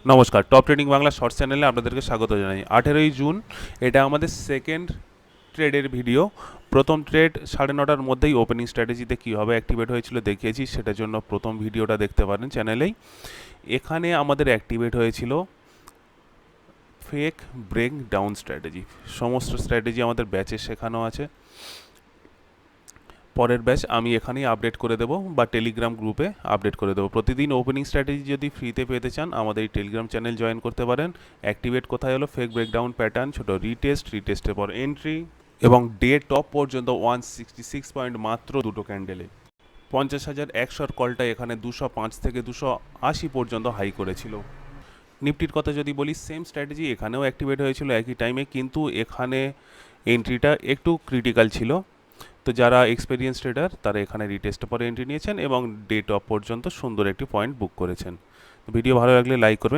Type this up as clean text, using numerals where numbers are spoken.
নমস্কার, top trading Bangla shorts চ্যানেলে আপনাদেরকে স্বাগত জানাই। 18ই জুন এটা আমাদের সেকেন্ড ট্রেডের ভিডিও। প্রথম ট্রেড 9:30টার মধ্যেই ওপেনিং স্ট্র্যাটেজিতে কীভাবে অ্যাক্টিভেট হয়েছিল দেখিয়েছি, সেটার জন্য প্রথম ভিডিওটা দেখতে পারেন চ্যানেলেই। এখানে আমাদের অ্যাক্টিভেট হয়েছিল ফেক ব্রেক ডাউন স্ট্র্যাটেজি। সমস্ত স্ট্র্যাটেজি আমাদের ব্যাচে শেখানো আছে। পরের ব্যাচ আমি এখানেই আপডেট করে দেবো বা টেলিগ্রাম গ্রুপে আপডেট করে দেবো। প্রতিদিন ওপেনিং স্ট্র্যাটেজি যদি ফ্রিতে পেতে চান আমাদের এই টেলিগ্রাম চ্যানেল জয়েন করতে পারেন। অ্যাক্টিভেট কোথায় হলো, ফেক ব্রেকডাউন প্যাটার্ন, ছোটো রিটেস্টের পর এন্ট্রি এবং ডে টপ পর্যন্ত 166 পয়েন্ট মাত্র দুটো ক্যান্ডেলে। 50,100 কলটা এখানে 205 থেকে 280 পর্যন্ত হাই করেছিল। নিফটির কথা যদি বলি, সেম স্ট্র্যাটেজি এখানেও অ্যাক্টিভেট হয়েছিল একই টাইমে, কিন্তু এখানে এন্ট্রিটা একটু ক্রিটিক্যাল ছিল। তো যারা এক্সপেরিয়েন্স ট্রেডার তারা এখানে রিটেস্টের পরে এন্ট্রি নিয়েছেন এবং ডে টপ পর্যন্ত সুন্দর একটি পয়েন্ট বুক করেছেন। ভিডিও ভালো লাগলে লাইক করবেন।